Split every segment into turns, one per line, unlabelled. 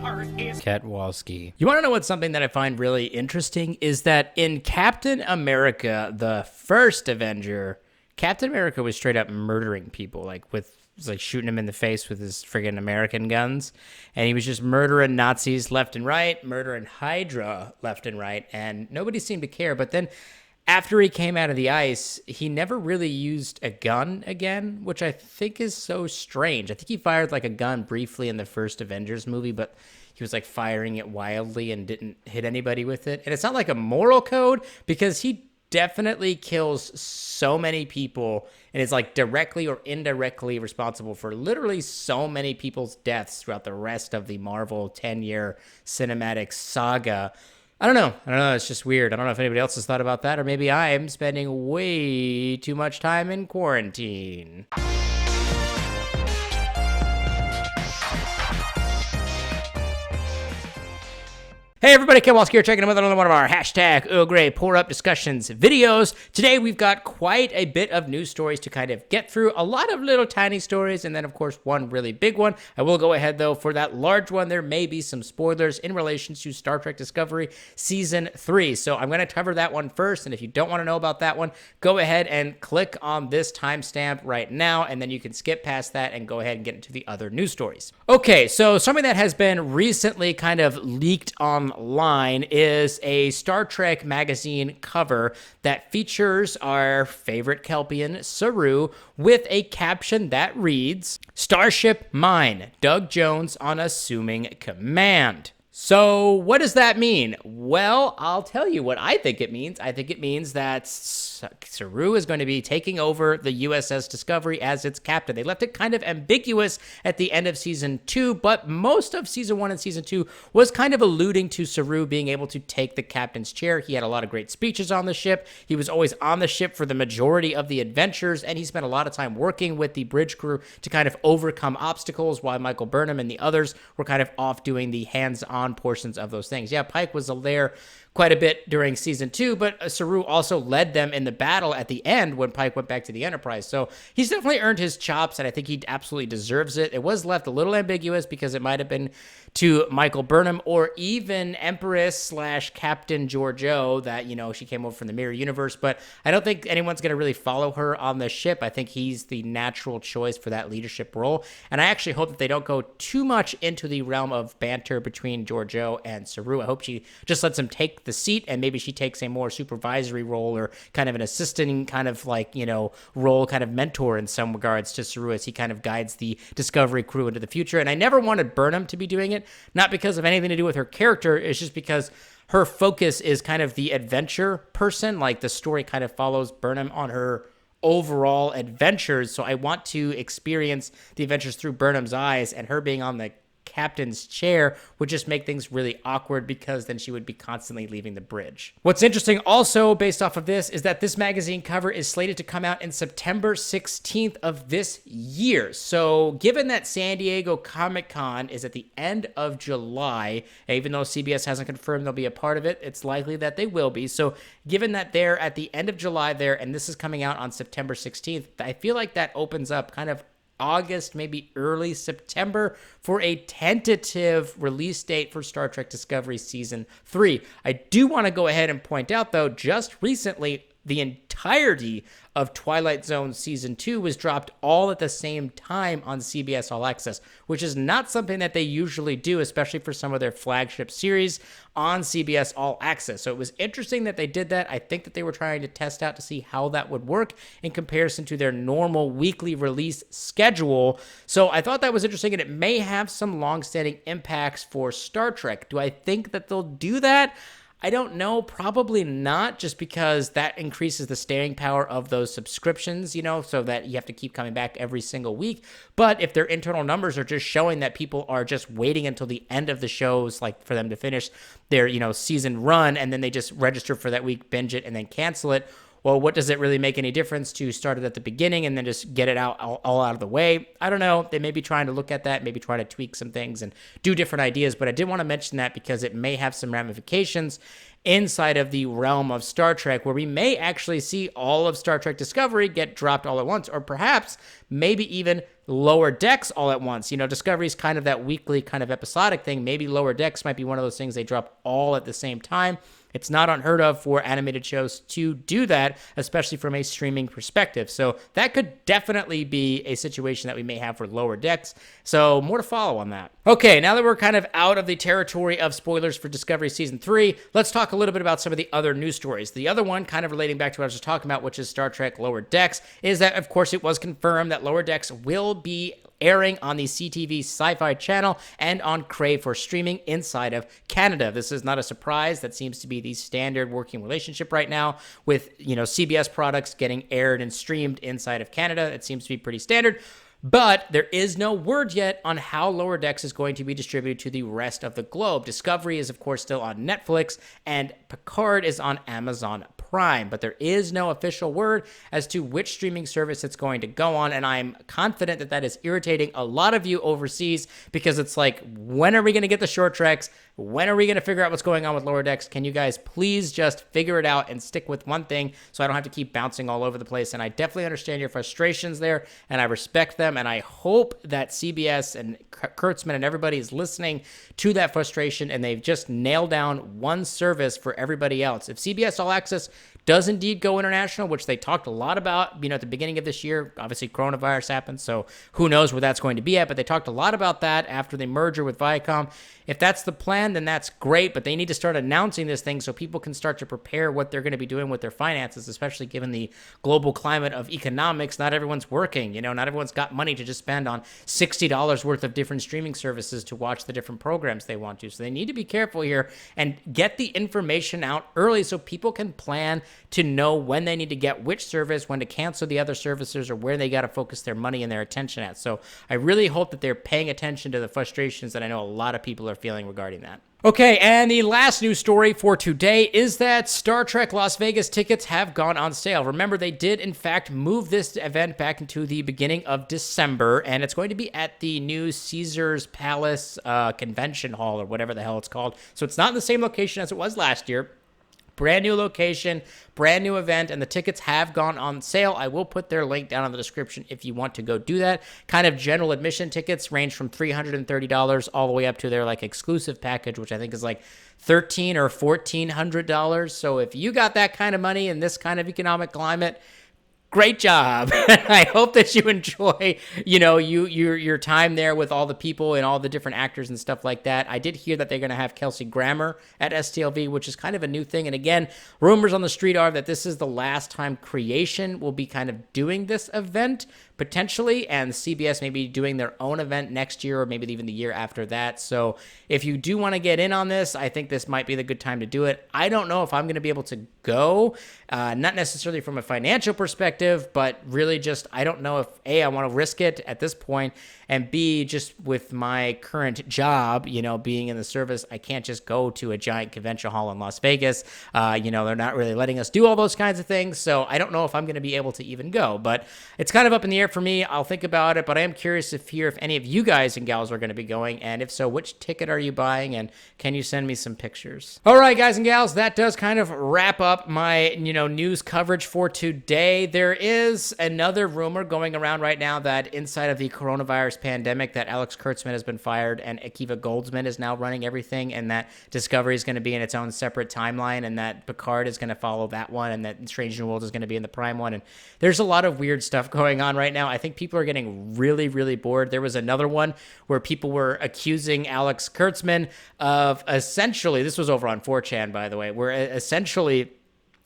Ketwolski. You want to know what's something that I find really interesting is that in Captain America, the first Avenger, Captain America was straight up murdering people, like shooting him in the face with his friggin' American guns. And he was just murdering Nazis left and right, murdering Hydra left and right, and nobody seemed to care. But then after he came out of the ice, he never really used a gun again, which I think is so strange. I think he fired like a gun briefly in the first Avengers movie, but he was like firing it wildly and didn't hit anybody with it. And it's not like a moral code, because he definitely kills so many people and is like directly or indirectly responsible for literally so many people's deaths throughout the rest of the Marvel 10-year cinematic saga. I don't know. It's just weird. I don't know if anybody else has thought about that, or maybe I am spending way too much time in quarantine. Hey everybody, Ketwolski here, checking in with another one of our hashtag Earl Grey Pour Up Discussions videos. Today we've got quite a bit of news stories to kind of get through. A lot of little tiny stories, and then of course one really big one. I will go ahead though, for that large one, there may be some spoilers in relation to Star Trek Discovery Season 3. So I'm going to cover that one first, and if you don't want to know about that one, go ahead and click on this timestamp right now, and then you can skip past that and go ahead and get into the other news stories. Okay, so something that has been recently kind of leaked online is a Star Trek magazine cover that features our favorite Kelpian, Saru, with a caption that reads, "Starship Mine, Doug Jones on assuming command." So what does that mean? Well, I'll tell you what I think it means. I think it means that Saru is going to be taking over the USS Discovery as its captain. They left it kind of ambiguous at the end of Season 2, but most of Season 1 and Season 2 was kind of alluding to Saru being able to take the captain's chair. He had a lot of great speeches on the ship. He was always on the ship for the majority of the adventures, and he spent a lot of time working with the bridge crew to kind of overcome obstacles, while Michael Burnham and the others were kind of off doing the hands-on portions of those things. Yeah, Pike was there quite a bit during Season 2, but Saru also led them in the battle at the end when Pike went back to the Enterprise. So he's definitely earned his chops, and I think he absolutely deserves it. It was left a little ambiguous because it might have been to Michael Burnham or even Empress/Captain Georgiou that, she came over from the Mirror Universe, but I don't think anyone's going to really follow her on the ship. I think he's the natural choice for that leadership role, and I actually hope that they don't go too much into the realm of banter between Georgiou and Saru. I hope she just lets him take the seat, and maybe she takes a more supervisory role or kind of an assisting kind of role, kind of mentor in some regards to Saru as he kind of guides the Discovery crew into the future. And I never wanted Burnham to be doing it, not because of anything to do with her character. It's just because her focus is kind of the adventure person. Like, the story kind of follows Burnham on her overall adventures. So I want to experience the adventures through Burnham's eyes, and her being on the captain's chair would just make things really awkward, because then she would be constantly leaving the bridge. What's interesting also based off of this is that this magazine cover is slated to come out in September 16th of this year. So given that San Diego Comic-Con is at the end of July, even though CBS hasn't confirmed they'll be a part of it, it's likely that they will be. So given that they're at the end of July there, and this is coming out on September 16th, I feel like that opens up kind of August, maybe early September, for a tentative release date for Star Trek Discovery Season 3. I do want to go ahead and point out, though, just recently, the entirety of Twilight Zone Season 2 was dropped all at the same time on CBS All Access, which is not something that they usually do, especially for some of their flagship series on CBS All Access. So it was interesting that they did that. I think that they were trying to test out to see how that would work in comparison to their normal weekly release schedule. So I thought that was interesting, and it may have some long-standing impacts for Star Trek. Do I think that they'll do that? I don't know, probably not, just because that increases the staying power of those subscriptions, so that you have to keep coming back every single week. But if their internal numbers are just showing that people are just waiting until the end of the shows, like for them to finish their, season run, and then they just register for that week, binge it, and then cancel it, well, what does it really make any difference to start it at the beginning and then just get it out all out of the way? I don't know. They may be trying to look at that, maybe try to tweak some things and do different ideas, but I did want to mention that because it may have some ramifications inside of the realm of Star Trek, where we may actually see all of Star Trek Discovery get dropped all at once, or perhaps maybe even Lower Decks all at once. You know, Discovery's kind of that weekly kind of episodic thing. Maybe Lower Decks might be one of those things they drop all at the same time. It's not unheard of for animated shows to do that, especially from a streaming perspective. So that could definitely be a situation that we may have for Lower Decks. So more to follow on that. Okay, now that we're kind of out of the territory of spoilers for Discovery Season 3, let's talk a little bit about some of the other news stories. The other one, kind of relating back to what I was just talking about, which is Star Trek Lower Decks, is that, of course, it was confirmed that Lower Decks will be airing on the CTV Sci-Fi channel and on Crave for streaming inside of Canada. This is not a surprise. That seems to be the standard working relationship right now with, you know, CBS products getting aired and streamed inside of Canada. It seems to be pretty standard. But there is no word yet on how Lower Decks is going to be distributed to the rest of the globe. Discovery is, of course, still on Netflix, and Picard is on Amazon Prime. But there is no official word as to which streaming service it's going to go on, and I'm confident that that is irritating a lot of you overseas, because it's like, when are we going to get the short treks? When are we going to figure out what's going on with Lower Decks? Can you guys please just figure it out and stick with one thing so I don't have to keep bouncing all over the place? And I definitely understand your frustrations there, and I respect them, and I hope that CBS and Kurtzman and everybody is listening to that frustration, and they've just nailed down one service for everybody else. If CBS All Access does indeed go international, which they talked a lot about, you know, at the beginning of this year, obviously coronavirus happened, so who knows where that's going to be at, but they talked a lot about that after the merger with Viacom. If that's the plan, then that's great, but they need to start announcing this thing so people can start to prepare what they're going to be doing with their finances, especially given the global climate of economics. Not everyone's working, you know, not everyone's got money to just spend on $60 worth of different streaming services to watch the different programs they want to. So they need to be careful here and get the information out early so people can plan to know when they need to get which service, when to cancel the other services, or where they got to focus their money and their attention at. So I really hope that they're paying attention to the frustrations that I know a lot of people are feeling regarding that. Okay, and the last news story for today is that Star Trek Las Vegas tickets have gone on sale. Remember, they did, in fact, move this event back into the beginning of December, and it's going to be at the new Caesars Palace Convention Hall, or whatever the hell it's called. So it's not in the same location as it was last year. Brand new location, brand new event, and the tickets have gone on sale. I will put their link down in the description if you want to go do that. Kind of general admission tickets range from $330 all the way up to their like exclusive package, which I think is like $1,300 or $1,400. So if you got that kind of money in this kind of economic climate, great job. I hope that you enjoy, you know, your time there with all the people and all the different actors and stuff like that. I did hear that they're going to have Kelsey Grammer at STLV, which is kind of a new thing. And again, rumors on the street are that this is the last time Creation will be kind of doing this event, potentially, and CBS may be doing their own event next year or maybe even the year after that. So if you do want to get in on this, I think this might be the good time to do it. I don't know if I'm going to be able to go, not necessarily from a financial perspective, but really just, I don't know if A, I want to risk it at this point, and B, just with my current job, you know, being in the service, I can't just go to a giant convention hall in Las Vegas. You know, they're not really letting us do all those kinds of things. So I don't know if I'm going to be able to even go, but it's kind of up in the air for me. I'll think about it, but I am curious if any of you guys and gals are going to be going, and if so, which ticket are you buying, and can you send me some pictures? All right, guys and gals, that does kind of wrap up my, you know, news coverage for today. There is another rumor going around right now that inside of the coronavirus pandemic that Alex Kurtzman has been fired and Akiva Goldsman is now running everything, and that Discovery is going to be in its own separate timeline, and that Picard is going to follow that one, and that Strange New World is going to be in the Prime one. And there's a lot of weird stuff going on right now. I think people are getting really, really bored. There was another one where people were accusing Alex Kurtzman of essentially, this was over on 4chan, by the way, where essentially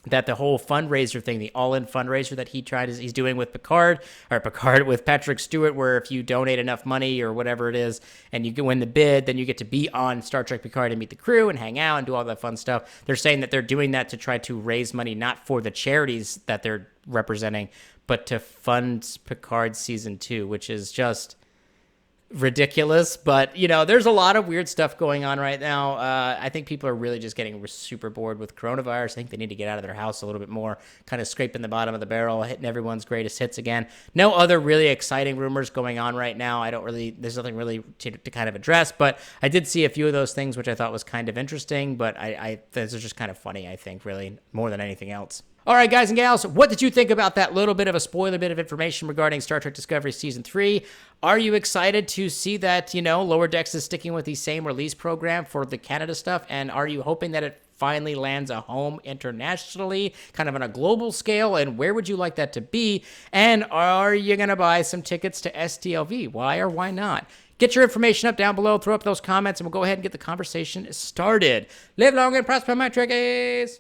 that the whole fundraiser thing, the all-in fundraiser that he's doing with Picard with Patrick Stewart, where if you donate enough money or whatever it is, and you can win the bid, then you get to be on Star Trek Picard and meet the crew and hang out and do all that fun stuff. They're saying that they're doing that to try to raise money, not for the charities that they're representing, but to fund Picard season 2, which is just ridiculous, but there's a lot of weird stuff going on right now. I think people are really just getting super bored with coronavirus. I think they need to get out of their house a little bit more, kind of scraping the bottom of the barrel, hitting everyone's greatest hits again. No other really exciting rumors going on right now. There's nothing really to kind of address, but I did see a few of those things, which I thought was kind of interesting, but those are just kind of funny, I think, really, more than anything else. All right, guys and gals, what did you think about that little bit of a spoiler bit of information regarding Star Trek Discovery Season 3? Are you excited to see that, Lower Decks is sticking with the same release program for the Canada stuff? And are you hoping that it finally lands a home internationally, kind of on a global scale? And where would you like that to be? And are you going to buy some tickets to STLV? Why or why not? Get your information up down below, throw up those comments, and we'll go ahead and get the conversation started. Live long and prosper, my Trekkies!